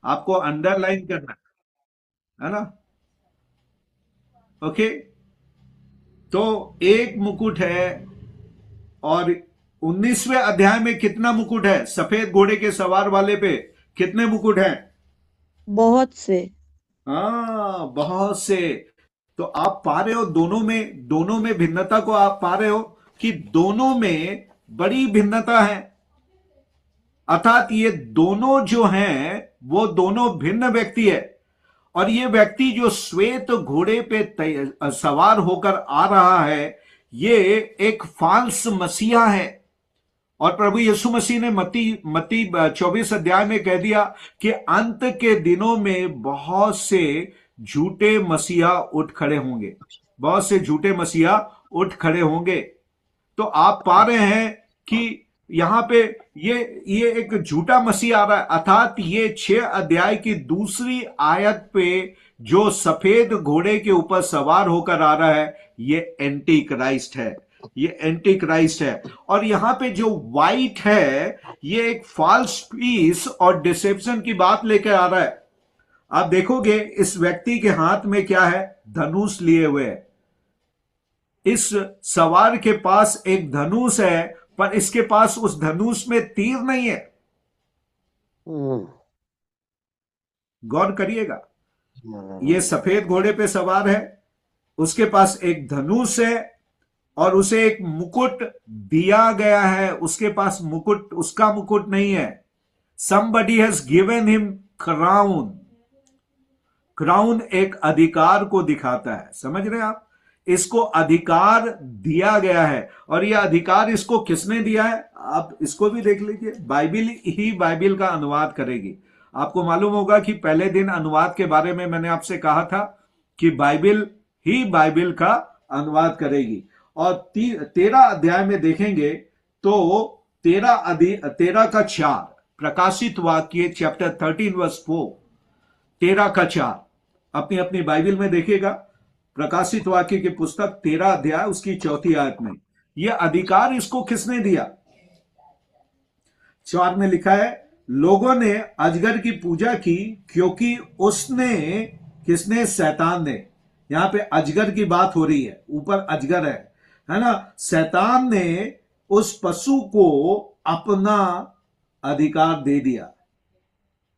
आपको अंडरलाइन करना है ना। ओके, तो एक मुकुट है, और 19वें अध्याय में कितना मुकुट है सफेद घोड़े के सवार वाले पे? कितने मुकुट हैं? बहुत से। हाँ, बहुत से। तो आप पा रहे हो दोनों में भिन्नता को आप पा रहे हो कि दोनों में बड़ी भिन्नता है। अर्थात ये दोनों जो हैं वो दोनों भिन्न व्यक्ति है। और ये व्यक्ति जो श्वेत घोड़े पे सवार होकर आ रहा है, ये एक फाल्स मसीहा है। और प्रभु यीशु मसीह ने मत्ती मत्ती 24 अध्याय में कह दिया कि अंत के दिनों में बहुत से झूठे मसीहा उठ खड़े होंगे। बहुत से झूठे मसीहा उठ खड़े होंगे। तो आप पा रहे हैं कि यहां पे ये एक झूठा मसीह आ रहा है। अर्थात ये 6 अध्याय की दूसरी आयत पे जो सफेद घोड़े के ऊपर सवार होकर आ रहा है, ये एंटी क्राइस्ट है। ये एंटी क्राइस्ट है। और यहां पे जो वाइट है, ये एक फॉल्स पीस और डिसेप्शन की बात लेकर आ रहा है। आप देखोगे इस व्यक्ति के हाथ में क्या है? धनुष लिए हुए है। इस सवार के पास एक धनुष है, पर इसके पास उस धनुष में तीर नहीं है। हम्म, गौर करिएगा। ये हम्म, सफेद घोड़े पे सवार है, उसके पास एक धनुष है, और उसे एक मुकुट दिया गया है। उसके पास मुकुट, उसका मुकुट नहीं है। somebody has given him crown। Crown एक अधिकार को दिखाता है, समझ रहे हैं आप? इसको अधिकार दिया गया है। और यह अधिकार इसको किसने दिया है? आप इसको भी देख लीजिए। बाइबिल ही बाइबिल का अनुवाद करेगी। आपको मालूम होगा कि पहले दिन अनुवाद के बारे में मैंने आपसे कहा था कि बाइबिल ही बाइबिल का अनुवाद करेगी। और 13 अध्याय में देखेंगे तो 13 का 4, प्रकाशित वाक्य चैप्टर 13 वर्स 4, 13 का 4, अपनी अपनी बाइबिल में देखिएगा। प्रकाशित वाक्य की पुस्तक 13 अध्याय उसकी 4 आयत में यह अधिकार इसको किसने दिया? 4 में लिखा है, लोगों ने अजगर की पूजा की क्योंकि उसने, किसने? शैतान ने। यहां पे अजगर की बात हो रही है, ऊपर अजगर है ना। शैतान ने उस पशु को अपना अधिकार दे दिया।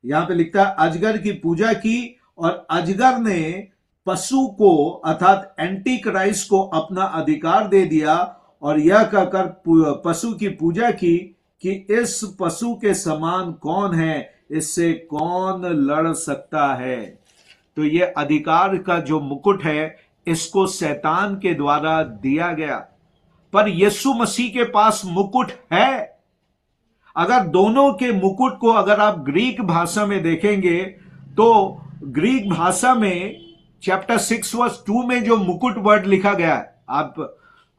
यहां पे लिखता है अजगर की पूजा की, और अजगर ने पशु को अर्थात एंटी क्राइस्ट को अपना अधिकार दे दिया, और यह कहकर पशु की पूजा की कि इस पशु के समान कौन है, इससे कौन लड़ सकता है। तो यह अधिकार का जो मुकुट है, इसको शैतान के द्वारा दिया गया। पर यीशु मसीह के पास मुकुट है। अगर दोनों के मुकुट को अगर आप ग्रीक भाषा में देखेंगे, तो ग्रीक भाषा में चैप्टर 6 वर्स 2 में जो मुकुट वर्ड लिखा गया है,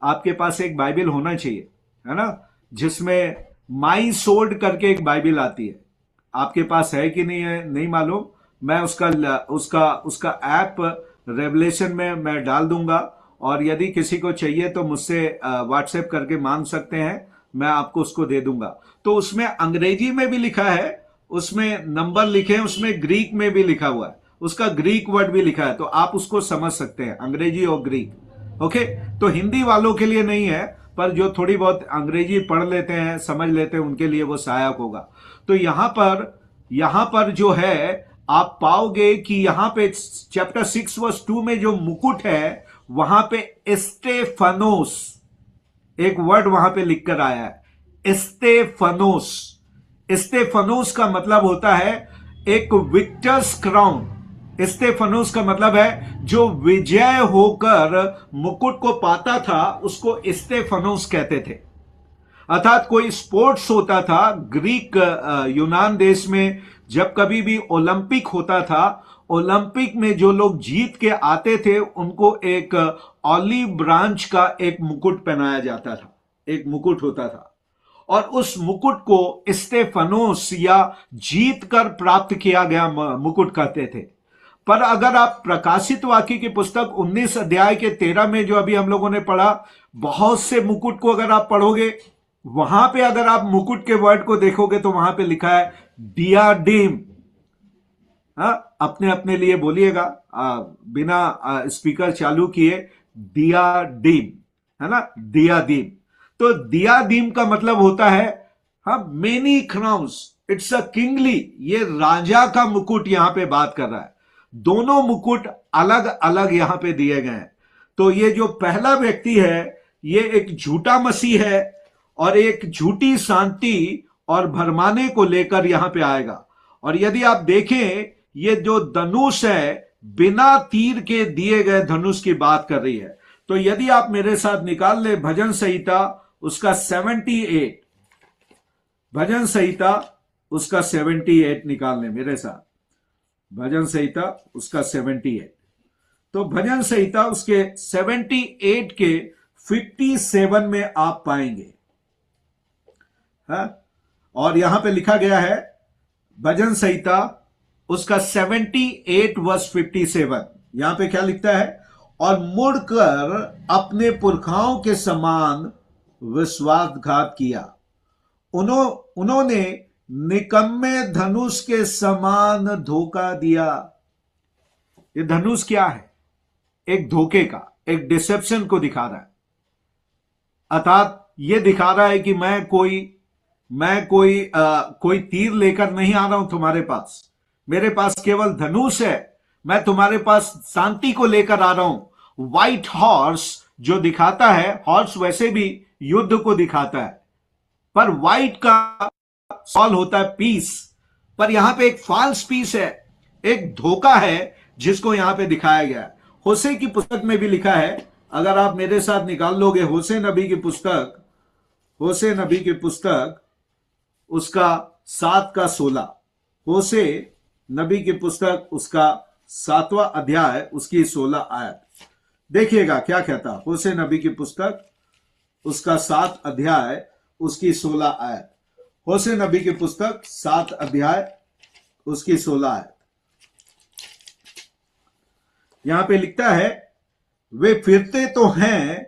आपके पास एक बाइबल होना चाहिए, है ना, जिसमें माई सोल्ड करके एक बाइबल आती है। आपके पास है कि नहीं है नहीं मालूम। मैं उसका उसका उसका ऐप रेवलेशन में मैं डाल दूंगा, और यदि किसी को चाहिए तो मुझसे व्हाट्सएप करके मांग सकते हैं, मैं आपको उसको दे दूंगा। तो उसमें अंग्रेजी में भी लिखा है, उसमें नंबर लिखे हैं, उसमें ग्रीक में भी लिखा हुआ है, उसका ग्रीक वर्ड भी लिखा है, तो आप उसको समझ सकते हैं, अंग्रेजी और ग्रीक। ओके, तो हिंदी वालों के लिए नहीं है, पर जो थोड़ी बहुत अंग्रेजी पढ़ लेते हैं, समझ लेते हैं, उनके लिए वो सहायक होगा। तो यहां पर जो है, आप पाओगे कि यहां पे चैप्टर 6 वर्स 2 में जो मुकुट है, वहां पे स्टेफनोस एक वर्ड वहां पे लिखकर आया है, स्टेफनोस। स्टेफनोस का मतलब होता है एक विक्टर्स क्राउन। स्टेफनोस का मतलब है जो विजय होकर मुकुट को पाता था, उसको स्टेफनोस कहते थे। अर्थात कोई स्पोर्ट्स होता था ग्रीक यूनान देश में, जब कभी भी ओलंपिक होता था, ओलंपिक में जो लोग जीत के आते थे, उनको एक ऑलिव ब्रांच का एक मुकुट पहनाया जाता था, एक मुकुट होता था। और उस मुकुट को स्टेफनोस या जीत कर प्राप्त किया गया मुकुट कहते थे। पर अगर आप प्रकाशित वाक्य की पुस्तक 19 अध्याय के 13 में जो अभी हम लोगों ने पढ़ा, बहुत से मुकुट को अगर आप पढ़ोगे, वहां पे अगर आप मुकुट के वर्ड को देखोगे तो वहां पे लिखा है डियाडिम। हाँ, अपने अपने लिए बोलिएगा, बिना स्पीकर चालू किए। दिया दीम, है ना, दिया दीम। तो दिया दीम का मतलब होता है, हाँ, many crowns, it's a kingly, ये राजा का मुकुट यहां पे बात कर रहा है। दोनों मुकुट अलग अलग यहां पे दिए गए हैं। तो ये जो पहला व्यक्ति है, ये एक झूठा मसीह है और एक झूठी शांति और भरमाने को लेकर यहां पे आएगा। और यदि आप देखें, ये जो धनुष है, बिना तीर के दिए गए धनुष की बात कर रही है। तो यदि आप मेरे साथ निकाल ले भजन संहिता उसका 78, भजन संहिता उसका 78 निकाल ले मेरे साथ, भजन संहिता उसका 78। तो भजन संहिता उसके 78 के 57 में आप पाएंगे, है? और यहां पे लिखा गया है भजन संहिता उसका 78 वर्स 57, यहां पे क्या लिखता है, और मुड़कर अपने पुरखाओं के समान विश्वासघात किया, उन्होंने निकम्मे धनुष के समान धोखा दिया। ये धनुष क्या है? एक धोखे का, एक डिसेप्शन को दिखा रहा है। अर्थात ये दिखा रहा है कि मैं कोई तीर लेकर नहीं आ रहा हूं तुम्हारे पास, मेरे पास केवल धनुष है, मैं तुम्हारे पास शांति को लेकर आ रहा हूं। व्हाइट हॉर्स जो दिखाता है, हॉर्स वैसे भी युद्ध को दिखाता है, पर व्हाइट का सॉल होता है पीस। पर यहां पे एक फॉल्स पीस है, एक धोखा है जिसको यहां पे दिखाया गया है। होशे की पुस्तक में भी लिखा है, अगर आप मेरे साथ निकाल लोगे होशे नबी की पुस्तक, होशे नबी की पुस्तक उसका 7 का 16, होशे नबी की पुस्तक उसका 7वां अध्याय उसकी 16 आयत, देखिएगा क्या कहता। होशे नबी की पुस्तक उसका 7 अध्याय उसकी 16 आयत, होशे नबी की पुस्तक 7 अध्याय उसकी 16 आयत। यहां पे लिखता है, वे फिरते तो हैं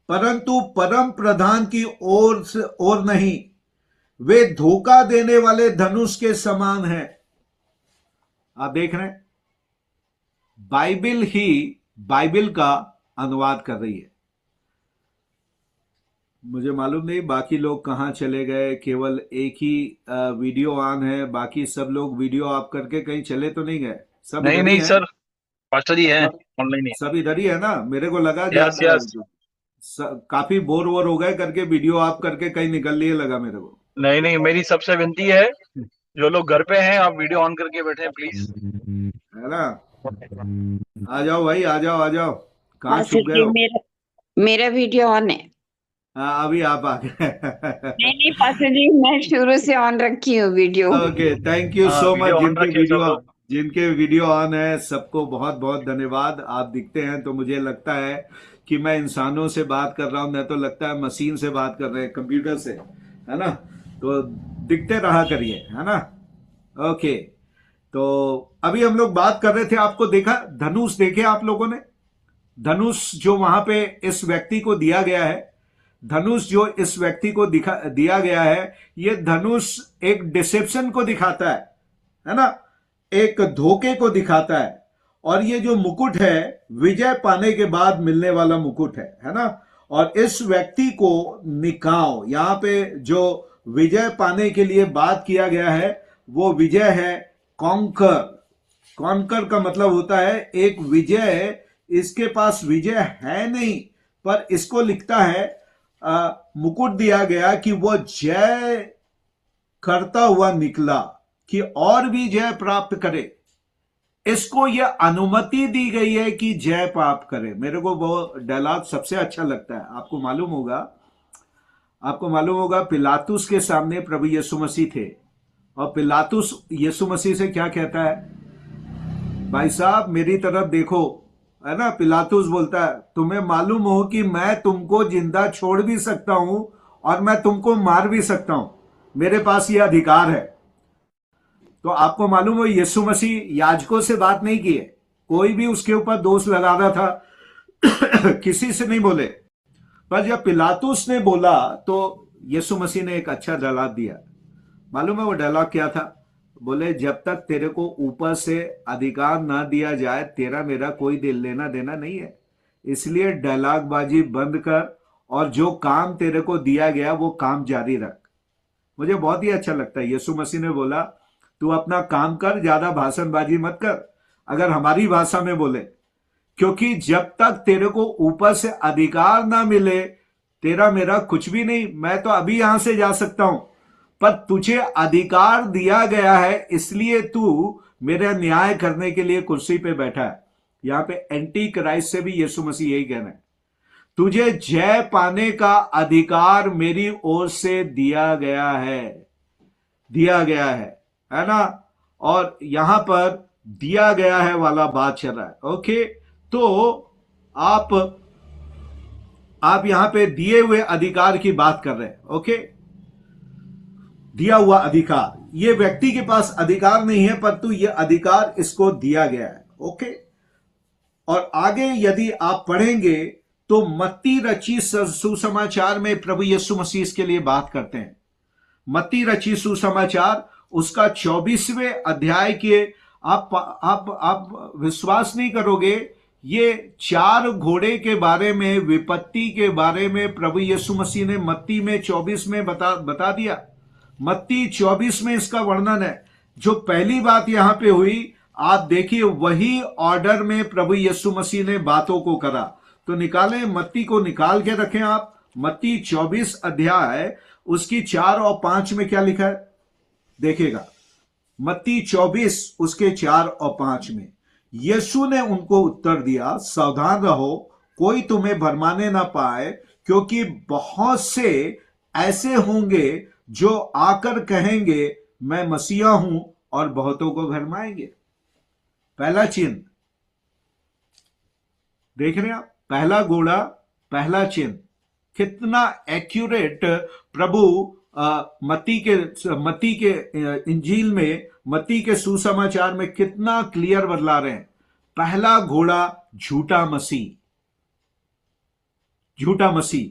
परंतु परम प्रधान की ओर नहीं, वे धोखा देने वाले धनुष के समान हैं। आप देख रहे हैं, बाइबिल ही बाइबिल का अनुवाद कर रही है। मुझे मालूम नहीं बाकी लोग कहां चले गए, केवल एक ही वीडियो ऑन है, बाकी सब लोग वीडियो ऑफ करके कहीं चले तो नहीं गए? सब नहीं इधर ही नहीं हैं? सर, पास्टर जी हैं सब ऑनलाइन ही। सब इधर ही है ना? मेरे को लगा यस यस। काफी बोर वोर हो गए करके वीडियो ऑफ करके कहीं निकल लिए, लगा मेरे को। नहीं नहीं, मेरी सबसे विनती है, जो लोग घर पे हैं आप वीडियो ऑन करके बैठे प्लीज, है ना? आ जाओ भाई, आ जाओ आ जाओ, कहाँ हाँ छुप सर गए जी, हो? मेरा वीडियो ऑन है। हाँ, अभी आप आ गए। नहीं नहीं पास्टर जी, मैं शुरू से ऑन रखी हूँ वीडियो। ओके, थैंक यू हाँ सो मच। वीडियो ऑन रखे सब लोग। जिनके वीडियो ऑन है सबको बहुत बहुत धन्यवाद। आप दिखते हैं तो मुझे लगता है कि मैं इंसानों से बात कर रहा हूं, नहीं तो लगता है मशीन से बात कर रहे हैं, कंप्यूटर से, है ना? तो दिखते रहा करिए, है ना? ओके, तो अभी हम लोग बात कर रहे थे, आपको देखा धनुष, देखे आप लोगों ने धनुष जो वहां पे इस व्यक्ति को दिया गया है, धनुष जो इस व्यक्ति को दिया गया है, ये धनुष एक डिसेप्शन को दिखाता है ना, एक धोखे को दिखाता है। और ये जो मुकुट है, विजय पाने के बाद मिलने वाला मुकुट है ना? और इस व्यक्ति को निकाओ, यहां पे जो विजय पाने के लिए बात किया गया है वो विजय है कॉन्कर। कॉन्कर का मतलब होता है एक विजय, इसके पास विजय है नहीं, पर इसको लिखता है मुकुट दिया गया कि वो जय करता हुआ निकला, कि और भी जय प्राप्त करे। इसको यह अनुमति दी गई है कि जय प्राप्त करे। मेरे को वो डायलॉग सबसे अच्छा लगता है। आपको मालूम होगा पिलातुस के सामने प्रभु यीशु मसीह थे, और पिलातुस यीशु मसीह से क्या कहता है? भाई साहब मेरी तरफ देखो, है ना? पिलातुस बोलता है, तुम्हें मालूम हो कि मैं तुमको जिंदा छोड़ भी सकता हूं और मैं तुमको मार भी सकता हूं, मेरे पास यह अधिकार है। तो आपको मालूम हो यीशु मसीह याजकों से बात नहीं की है, कोई भी उसके ऊपर दोष लगा रहा था किसी से नहीं बोले। पर जब पिलातुस ने बोला तो यीशु मसीह ने एक अच्छा डायलॉग दिया। मालूम है वो डायलॉग क्या था? बोले जब तक तेरे को ऊपर से अधिकार ना दिया जाए तेरा मेरा कोई दिल लेना देना नहीं है, इसलिए डायलॉगबाजी बंद कर और जो काम तेरे को दिया गया वो काम जारी रख। मुझे बहुत ही अच्छा लगता है, यीशु मसीह ने बोला तू अपना काम कर, ज्यादा भाषणबाजी मत कर, अगर हमारी भाषा में बोले, क्योंकि जब तक तेरे को ऊपर से अधिकार ना मिले तेरा मेरा कुछ भी नहीं। मैं तो अभी यहां से जा सकता हूं, पर तुझे अधिकार दिया गया है, इसलिए तू मेरा न्याय करने के लिए कुर्सी पे बैठा है। यहां पे एंटी क्राइस्ट से भी यीशु मसीह यही कहना है, तुझे जय पाने का अधिकार मेरी ओर से दिया गया है, दिया गया है ना। और यहां पर दिया गया है वाला बात चल रहा है। ओके, तो आप यहां पे दिए हुए अधिकार की बात कर रहे हैं। ओके, दिया हुआ अधिकार, ये व्यक्ति के पास अधिकार नहीं है, परंतु ये अधिकार इसको दिया गया है। ओके, और आगे यदि आप पढ़ेंगे तो मत्ती रची सुसमाचार में प्रभु यीशु मसीह इसके लिए बात करते हैं। मत्ती रची सुसमाचार उसका 24वें अध्याय के आप विश्वास नहीं करोगे, ये 4 घोड़े के बारे में, विपत्ति के बारे में प्रभु यीशु मसीह ने मत्ती में 24 में बता दिया। मत्ती 24 में इसका वर्णन है। जो पहली बात यहां पे हुई, आप देखिए वही ऑर्डर में प्रभु यीशु मसीह ने बातों को करा। तो निकालें, मत्ती को निकाल के रखें आप। मत्ती 24 अध्याय उसकी 4 और 5 में क्या लिखा है देखिएगा। मत्ती 24 उसके 4 और 5 में यीशु ने उनको उत्तर दिया, सावधान रहो, कोई तुम्हें भरमाने ना पाए, क्योंकि बहुत से ऐसे होंगे जो आकर कहेंगे मैं मसीहा हूं और बहुतों को भरमाएंगे। पहला चिन्ह देख रहे हैं आप, पहला घोड़ा, पहला चिन्ह, कितना एक्यूरेट प्रभु मत्ती के इंजील में, मत्ती के सुसमाचार में कितना क्लियर बतला रहे हैं। पहला घोड़ा झूठा मसीह, झूठा मसीह,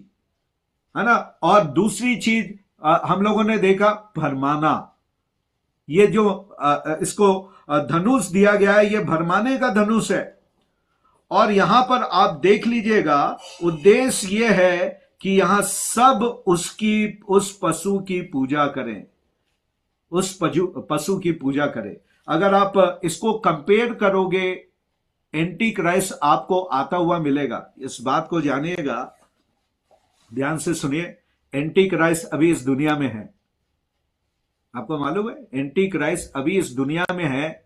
है ना। और दूसरी चीज हम लोगों ने देखा, भरमाना। ये जो इसको धनुष दिया गया है, ये भरमाने का धनुष है। और यहां पर आप देख लीजिएगा, उद्देश्य यह है कि यहां सब उस पशु की पूजा करें, उस पशु की पूजा करें। अगर आप इसको कंपेयर करोगे, एंटी क्राइस्ट आपको आता हुआ मिलेगा। इस बात को जानिएगा, ध्यान से सुनिए, एंटी क्राइस्ट अभी इस दुनिया में है। आपको मालूम है, एंटी क्राइस्ट अभी इस दुनिया में है,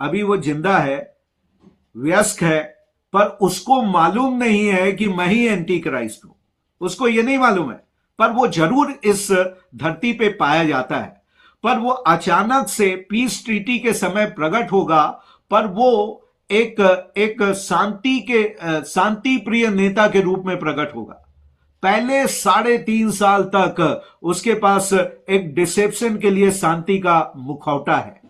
अभी वो जिंदा है, व्यस्क है, पर उसको मालूम नहीं है कि मैं ही एंटी क्राइस्ट हूं। उसको ये नहीं मालूम है, पर वो जरूर इस धरती पे पाया जाता है। पर वो अचानक से पीस ट्रीटी के समय प्रकट होगा, पर वो एक शांति प्रिय नेता के रूप में प्रकट होगा। पहले 3.5 साल तक उसके पास एक डिसेप्शन के लिए शांति का मुखौटा है।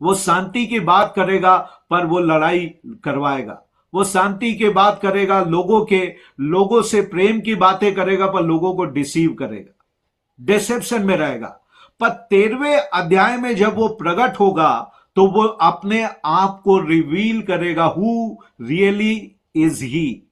वो शांति की बात करेगा, पर वो लड़ाई करवाएगा। वो शांति की बात करेगा, लोगों से प्रेम की बातें करेगा, पर लोगों को डिसीव करेगा, डिसेप्शन में रहेगा। पर 13वें अध्याय में जब वो प्रकट होगा, तो वो अपने आप को रिवील करेगा, हु रियली इज ही।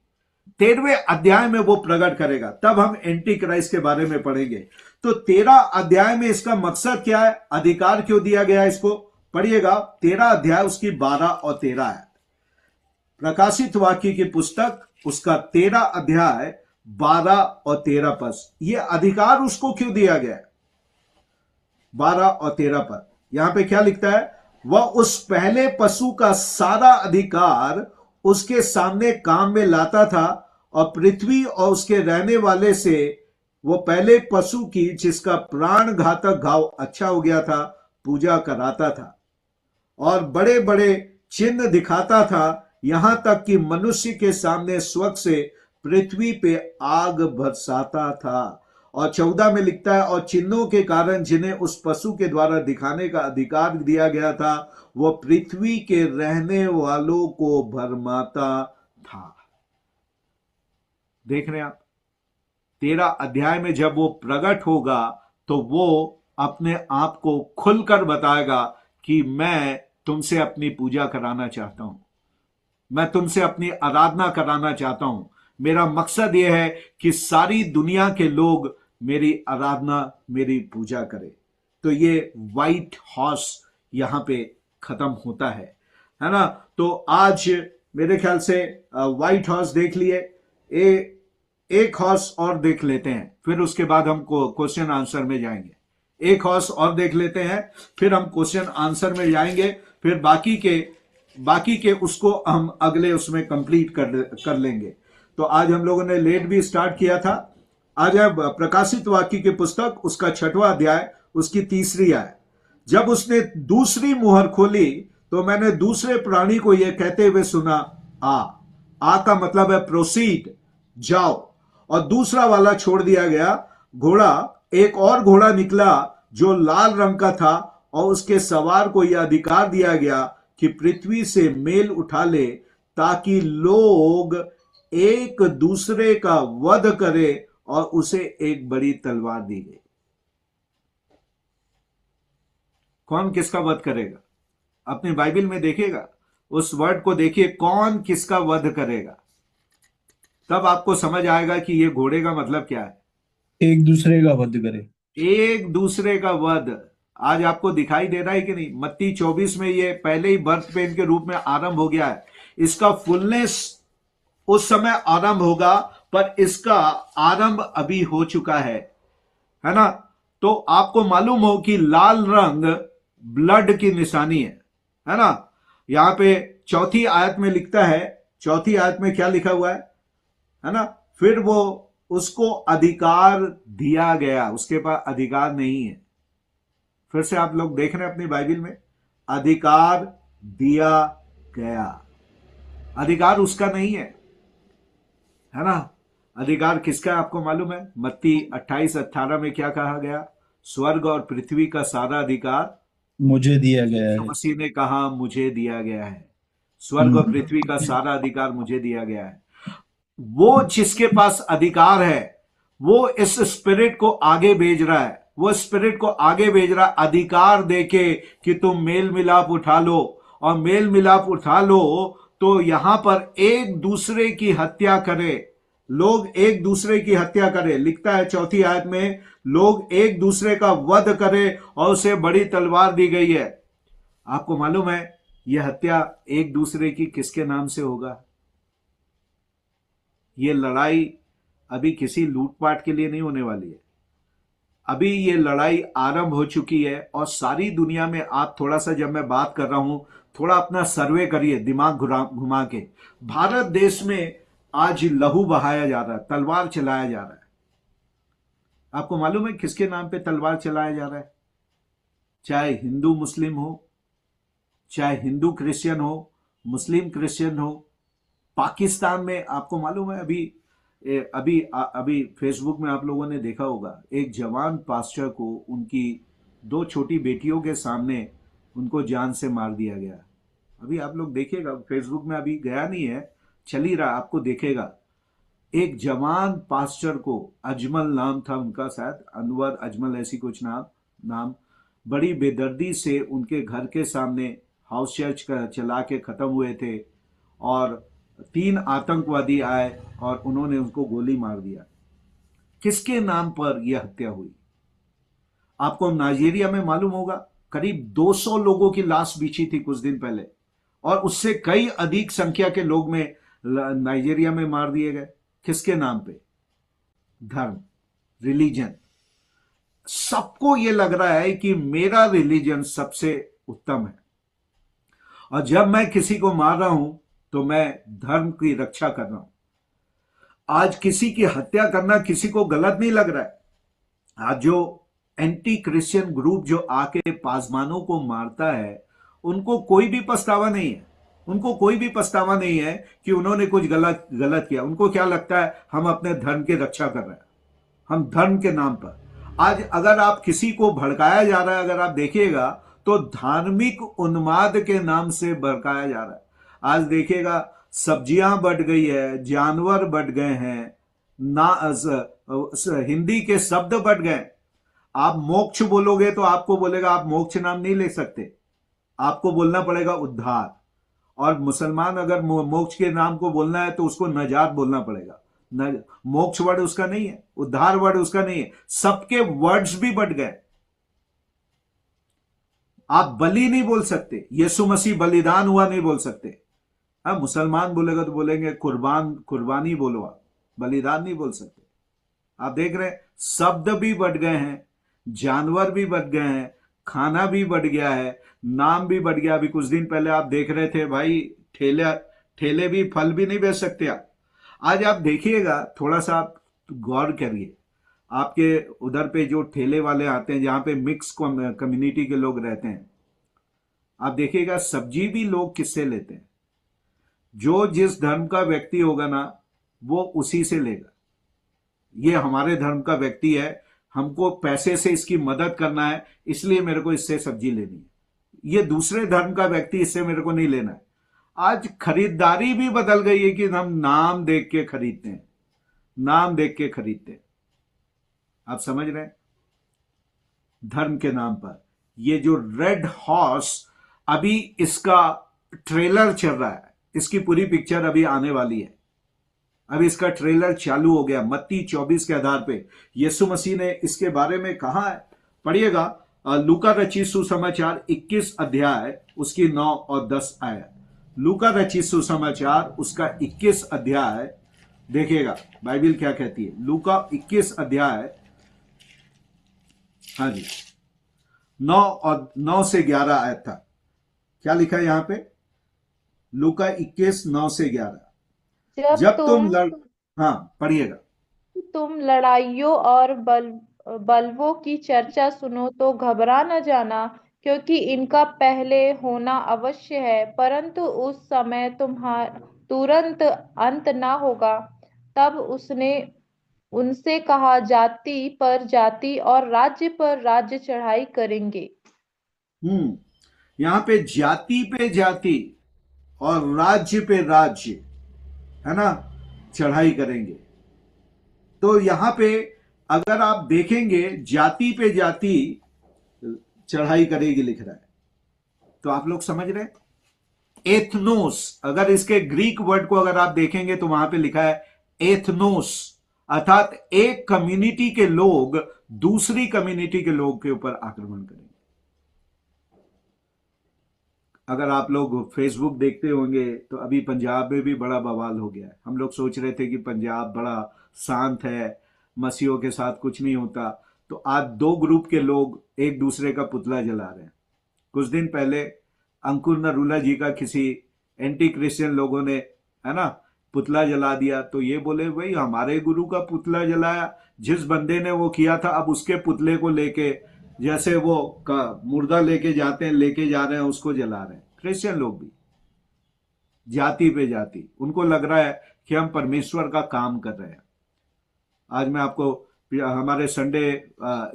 13वें अध्याय में वो प्रकट करेगा, तब हम एंटी क्राइस्ट के बारे में पढ़ेंगे। तो 13 अध्याय में इसका मकसद क्या है, अधिकार क्यों दिया गया, इसको पढ़िएगा। 13 अध्याय उसकी 12 और 13 है। प्रकाशित वाक्य की पुस्तक उसका 13 अध्याय 12 और 13 पद। यह अधिकार उसको क्यों दिया गया है, 12 और 13 पद। यहां पे क्या लिखता है, वह उस पहले पशु का सारा अधिकार उसके सामने काम में लाता था, और पृथ्वी और उसके रहने वाले से वो पहले पशु की, जिसका प्राण घातक घाव अच्छा हो गया था, पूजा कराता था, और बड़े बड़े चिन्ह दिखाता था, यहां तक कि मनुष्य के सामने स्वर्ग से पृथ्वी पे आग बरसाता था। और 14 में लिखता है, और चिन्हों के कारण जिन्हें उस पशु के द्वारा दिखाने का अधिकार दिया गया था, वह पृथ्वी के रहने वालों को भरमाता था। देख रहे हैं आप, 13 अध्याय में जब वो प्रकट होगा, तो वो अपने आप को खुलकर बताएगा कि मैं तुमसे अपनी पूजा कराना चाहता हूं, मैं तुमसे अपनी आराधना कराना चाहता हूं। मेरा मकसद यह है कि सारी दुनिया के लोग मेरी आराधना, मेरी पूजा करें। तो ये व्हाइट हॉर्स यहां पे खत्म होता है ना। तो आज मेरे ख्याल से व्हाइट हॉर्स देख लिए, एक हॉर्स और देख लेते हैं, फिर उसके बाद हम क्वेश्चन आंसर में जाएंगे। एक हॉर्स और देख लेते हैं, फिर हम क्वेश्चन आंसर में जाएंगे, फिर बाकी के उसको हम अगले उसमें कंप्लीट कर लेंगे। तो आज हम लोगों ने लेट भी स्टार्ट किया था। आज है प्रकाशित वाक्य की पुस्तक, उसका 6वां अध्याय, उसकी 3री आयत। जब उसने दूसरी मुहर खोली तो मैंने दूसरे प्राणी को यह कहते हुए सुना, आ का मतलब है प्रोसीड, जाओ। और दूसरा वाला छोड़ दिया गया घोड़ा, एक और घोड़ा निकला जो लाल रंग का था, और उसके सवार को यह अधिकार दिया गया कि पृथ्वी से मेल उठा ले, ताकि लोग एक दूसरे का वध करे, और उसे एक बड़ी तलवार दी गई। कौन किसका वध करेगा? अपनी बाइबल में देखिएगा, उस वर्ड को देखिए, कौन किसका वध करेगा, तब आपको समझ आएगा कि ये घोड़े का मतलब क्या है। एक दूसरे का वध करे, एक दूसरे का वध आज आपको दिखाई दे रहा है कि नहीं? मत्ती 24 में ये पहले ही बर्थ पेन के रूप में आरंभ हो गया है। इसका फुलनेस उस समय आरंभ होगा, पर इसका आरंभ अभी हो चुका है ना। तो आपको मालूम हो कि लाल रंग ब्लड की निशानी है ना। यहां पे 4 आयत में लिखता है, 4 आयत में क्या लिखा हुआ है ना। फिर वो उसको अधिकार दिया गया, उसके पास अधिकार नहीं है। फिर से आप लोग देख रहे हैं अपनी बाइबल में, अधिकार दिया गया, अधिकार उसका नहीं है ना। अधिकार किसका है आपको मालूम है? मत्ती 28:18 में क्या कहा गया? स्वर्ग और पृथ्वी का सारा अधिकार मुझे दिया गया है। मसीह ने कहा मुझे दिया गया है। स्वर्ग और पृथ्वी का सारा अधिकार मुझे दिया गया है। वो जिसके पास अधिकार है, वो इस स्पिरिट को आगे भेज रहा है, वो स्पिरिट को आगे भेज रहा है अधिकार देके कि तुम मेल मिलाप उठा लो। और मेल मिलाप उठा लो तो यहां पर एक दूसरे की हत्या करे, लोग एक दूसरे की हत्या करे। लिखता है 4 आयत में, लोग एक दूसरे का वध करे और उसे बड़ी तलवार दी गई है। आपको मालूम है यह हत्या एक दूसरे की किसके नाम से होगा? यह लड़ाई अभी किसी लूटपाट के लिए नहीं होने वाली है। अभी ये लड़ाई आरंभ हो चुकी है, और सारी दुनिया में आप थोड़ा सा, जब मैं बात कर रहा हूं, थोड़ा अपना सर्वे करिए दिमाग घुमा के। भारत देश में आज लहू बहाया जा रहा है, तलवार चलाया जा रहा है। आपको मालूम है किसके नाम पे तलवार चलाया जा रहा है? चाहे हिंदू मुस्लिम हो, चाहे हिंदू क्रिश्चियन हो, मुस्लिम क्रिश्चियन हो। पाकिस्तान में आपको मालूम है, अभी फेसबुक में आप लोगों ने देखा होगा, एक जवान पास्टर को उनकी 2 छोटी बेटियों के सामने उनको जान से मार दिया गया। अभी आप लोग देखिएगा फेसबुक में, अभी गया नहीं है, चल ही रहा, आपको देखेगा। एक जवान पास्टर को, अजमल नाम था उनका, शायद अनवर अजमल ऐसी कुछ नाम, बड़ी बेदर्दी से उनके घर के सामने हाउस चर्च चला के खत्म हुए थे, और 3 आतंकवादी आए और उन्होंने उनको गोली मार दिया। किसके नाम पर यह हत्या हुई? आपको नाइजीरिया में मालूम होगा, करीब 200 लोगों की लाश बिछी थी कुछ दिन पहले, और उससे कई अधिक संख्या के लोग में नाइजीरिया में मार दिए गए। किसके नाम पे? धर्म, रिलीजन। सबको यह लग रहा है कि मेरा रिलीजन सबसे उत्तम है, और जब मैं किसी को मार रहा हूं तो मैं धर्म की रक्षा कर रहा हूं। आज किसी की हत्या करना किसी को गलत नहीं लग रहा है। आज जो एंटी क्रिश्चियन ग्रुप जो आके पासवानों को मारता है, उनको कोई भी पछतावा नहीं है। उनको कोई भी पछतावा नहीं है कि उन्होंने कुछ गलत किया। उनको क्या लगता है, हम अपने धर्म की रक्षा कर रहे हैं, हम धर्म के नाम पर। आज अगर आप किसी को भड़काया जा रहा है, अगर आप देखिएगा तो धार्मिक उन्माद के नाम से भड़काया जा रहा है। आज देखिएगा सब्जियां बढ़ गई है, जानवर बढ़ गए हैं, हिंदी के शब्द बढ़ गए। आप मोक्ष बोलोगे तो आपको बोलेगा आप मोक्ष नाम नहीं ले सकते। आपको बोलना पड़ेगा उद्धार। और मुसलमान अगर मोक्ष के नाम को बोलना है तो उसको नजात बोलना पड़ेगा। मोक्ष वर्ड उसका नहीं है, उद्धार वर्ड उसका नहीं है। सबके वर्ड्स भी बढ़ गए। आप बलि नहीं बोल सकते, यीशु मसीह बलिदान हुआ नहीं बोल सकते। हाँ, मुसलमान बोलेगा तो बोलेंगे कुर्बानी बोलो, आप बलिदान नहीं बोल सकते। आप देख रहे हैं शब्द भी बढ़ गए हैं, जानवर भी बढ़ गए हैं, खाना भी बढ़ गया है, नाम भी बढ़ गया। अभी कुछ दिन पहले आप देख रहे थे भाई, ठेले भी फल भी नहीं बेच सकते आप। आज आप देखिएगा, थोड़ा सा आप गौर करिए, आपके उधर पे जो ठेले वाले आते हैं जहां पे मिक्स कम्युनिटी के लोग रहते हैं, आप देखिएगा सब्जी भी लोग किससे लेते हैं? जो जिस धर्म का व्यक्ति होगा ना, वो उसी से लेगा। ये हमारे धर्म का व्यक्ति है, हमको पैसे से इसकी मदद करना है, इसलिए मेरे को इससे सब्जी लेनी है। ये दूसरे धर्म का व्यक्ति, इससे मेरे को नहीं लेना है। आज खरीदारी भी बदल गई है कि हम नाम देख के खरीदते हैं, नाम देख के खरीदते हैं। आप समझ रहे हैं? धर्म के नाम पर ये जो रेड हॉर्स, अभी इसका ट्रेलर चल रहा है, इसकी पूरी पिक्चर अभी आने वाली है। अभी इसका ट्रेलर चालू हो गया। मत्ती 24 के आधार पे यीशु मसीह ने इसके बारे में कहा है। पढ़िएगा लूका रचित सुसमाचार 21 अध्याय उसकी 9 और 10 आयत। लूका रचित सुसमाचार उसका 21 अध्याय देखिएगा बाइबल क्या कहती है। लूका 21 अध्याय, हाँ जी, 9 से 11 आयत था। क्या लिखा है यहां पे? लूका 21 9 से 11। जब तुम हाँ, पढ़िएगा। तुम लड़ाइयों और बलवों की चर्चा सुनो तो घबरा न जाना, क्योंकि इनका पहले होना अवश्य है, परंतु उस समय तुरंत अंत ना होगा। तब उसने उनसे कहा, जाति पर जाति और राज्य पर राज्य चढ़ाई करेंगे। यहां पे जाति और राज्य पे राज्य, है ना, चढ़ाई करेंगे। तो यहां पे अगर आप देखेंगे जाति पे जाति चढ़ाई करेगी लिख रहा है, तो आप लोग समझ रहे हैं? एथनोस, अगर इसके ग्रीक वर्ड को अगर आप देखेंगे तो वहां पे लिखा है एथनोस, अर्थात एक कम्युनिटी के लोग दूसरी कम्युनिटी के लोग के ऊपर आक्रमण करेंगे। अगर आप लोग फेसबुक देखते होंगे तो अभी पंजाब में भी बड़ा बवाल हो गया है। हम लोग सोच रहे थे कि पंजाब बड़ा शांत है, मसीहों के साथ कुछ नहीं होता, तो आज 2 ग्रुप के लोग एक दूसरे का पुतला जला रहे हैं। कुछ दिन पहले अंकुर नरूला जी का किसी एंटी क्रिश्चियन लोगों ने, है ना, पुतला जला दिया। तो ये बोले भाई हमारे गुरु का पुतला जलाया, जिस बंदे ने वो किया था अब उसके पुतले को लेके, जैसे वो मुर्दा लेके जाते हैं, लेके जा रहे हैं, उसको जला रहे हैं। क्रिश्चियन लोग भी जाति पे जाति, उनको लग रहा है कि हम परमेश्वर का काम कर रहे हैं। आज मैं आपको हमारे संडे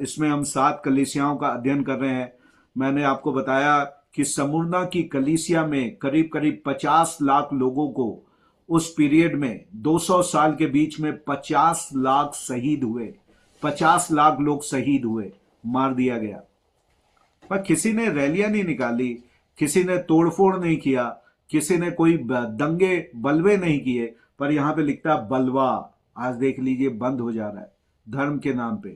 इसमें हम 7 कलीसियाओं का अध्ययन कर रहे हैं। मैंने आपको बताया कि समूरना की कलीसिया में करीब 50 लाख लोगों को उस पीरियड में 200 साल के बीच में 50 लाख शहीद हुए, 50 लाख लोग शहीद हुए, मार दिया गया। पर किसी ने रैलियां नहीं निकाली, किसी ने तोड़फोड़ नहीं किया, किसी ने कोई दंगे बलवे नहीं किए। पर यहां पे लिखता है बलवा, आज देख लीजिए बंद हो जा रहा है धर्म के नाम पे।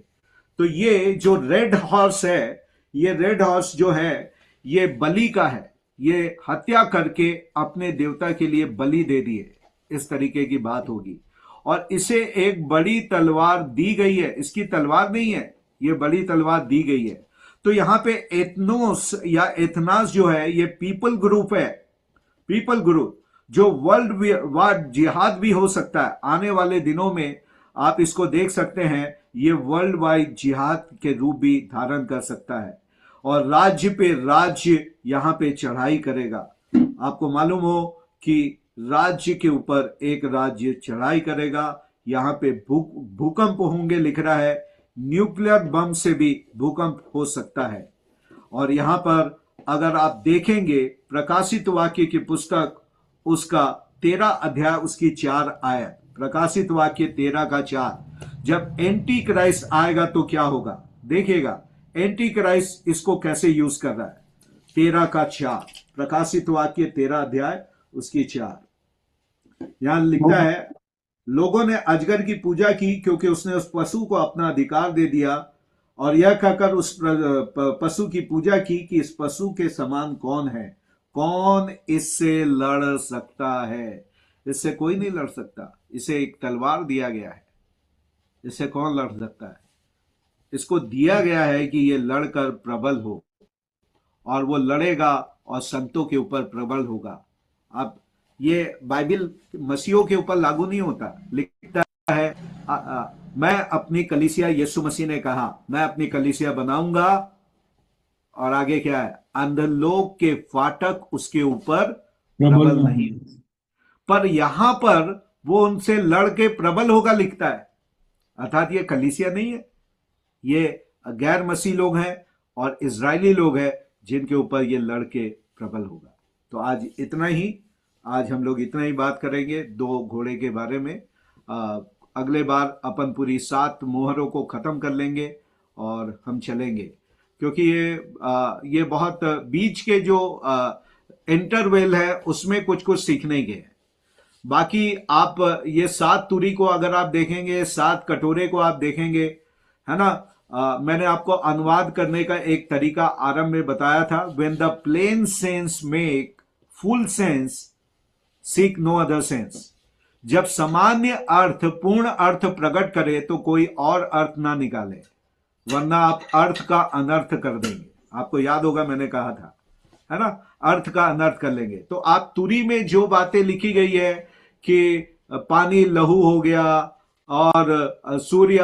तो ये जो रेड हॉर्स है, ये रेड हॉर्स जो है ये बलि का है, ये हत्या करके अपने देवता के लिए बलि दे दिए, इस तरीके की बात होगी। और इसे एक बड़ी तलवार दी गई है, इसकी तलवार नहीं है, ये बड़ी तलवार दी गई है। तो यहां पे एथनोस या एथनास जो है ये पीपल ग्रुप है, पीपल ग्रुप जो वर्ल्ड वार जिहाद भी हो सकता है। आने वाले दिनों में आप इसको देख सकते हैं, ये वर्ल्ड वाइड जिहाद के रूप भी धारण कर सकता है। और राज्य पे राज्य यहां पे चढ़ाई करेगा। आपको मालूम हो कि राज्य के ऊपर एक राज्य चढ़ाई करेगा। यहां पे भूकंप होंगे लिख रहा है, न्यूक्लियर बम से भी भूकंप हो सकता है। और यहां पर अगर आप देखेंगे प्रकाशित वाक्य की पुस्तक उसका 13 अध्याय उसकी 4 आयत, प्रकाशित वाक्य 13 का 4, जब एंटी क्राइस्ट आएगा तो क्या होगा देखिएगा। एंटी क्राइस्ट इसको कैसे यूज कर रहा है। 13 का 4, प्रकाशित वाक्य 13 अध्याय उसकी 4। यहां लिखता है, लोगों ने अजगर की पूजा की क्योंकि उसने उस पशु को अपना अधिकार दे दिया और यह कहकर उस पशु की पूजा की कि इस पशु के समान कौन है, कौन इससे लड़ सकता है। इससे कोई नहीं लड़ सकता। इसे एक तलवार दिया गया है, इससे कौन लड़ सकता है। इसको दिया गया है कि ये लड़कर प्रबल हो, और वो लड़ेगा और संतों के ऊपर प्रबल होगा। अब ये बाइबल मसीहों के ऊपर लागू नहीं होता। लिखता है मैं अपनी कलीसिया, यीशु मसीह ने कहा मैं अपनी कलीसिया बनाऊंगा, और आगे क्या है, अंधलोक के फाटक उसके ऊपर प्रबल नहीं। पर यहां पर वो उनसे लड़ के प्रबल होगा लिखता है, अर्थात ये कलीसिया नहीं है, ये गैर मसीह लोग हैं और इजरायली लोग हैं जिनके ऊपर ये लड़ के प्रबल होगा। तो आज इतना ही, आज हम लोग इतना ही बात करेंगे 2 घोड़े के बारे में। अगले बार अपन पूरी 7 मोहरों को खत्म कर लेंगे और हम चलेंगे, क्योंकि ये बहुत बीच के जो इंटरवेल है उसमें कुछ कुछ सीखने के हैं। बाकी आप ये 7 तुरी को अगर आप देखेंगे, 7 कटोरे को आप देखेंगे, है ना, मैंने आपको अनुवाद करने का एक तरीका आरंभ में बताया था। When the plain sense make full sense, seek no other sense. जब सामान्य अर्थ पूर्ण अर्थ प्रकट करे तो कोई और अर्थ ना निकाले, वरना आप अर्थ का अनर्थ कर देंगे। आपको याद होगा मैंने कहा था, है ना, अर्थ का अनर्थ कर लेंगे। तो आप तुरी में जो बातें लिखी गई है कि पानी लहू हो गया और सूर्य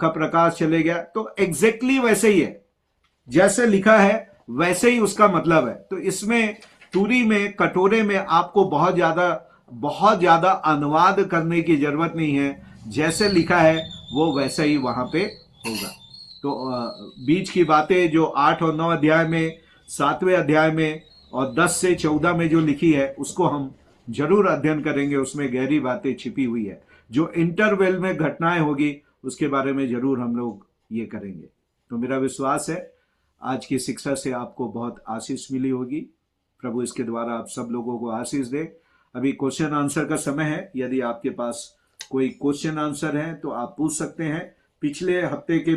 का प्रकाश चले गया, तो एग्जैक्टली वैसे ही है, जैसे लिखा है वैसे ही उसका मतलब है। तो इसमें तुरी में, कटोरे में आपको बहुत ज्यादा अनुवाद करने की जरूरत नहीं है, जैसे लिखा है वो वैसे ही वहां पे होगा। तो बीच की बातें जो 8 और 9 अध्याय में, 7वें अध्याय में और 10 से 14 में जो लिखी है उसको हम जरूर अध्ययन करेंगे। उसमें गहरी बातें छिपी हुई है। जो इंटरवेल में घटनाएं होगी उसके बारे में जरूर हम लोग ये करेंगे। तो मेरा विश्वास है आज की शिक्षा से आपको बहुत आशीष मिली होगी। प्रभु इसके द्वारा आप सब लोगों को आशीष दे। अभी क्वेश्चन आंसर का समय है। यदि आपके पास कोई क्वेश्चन आंसर है तो आप पूछ सकते हैं। पिछले हफ्ते के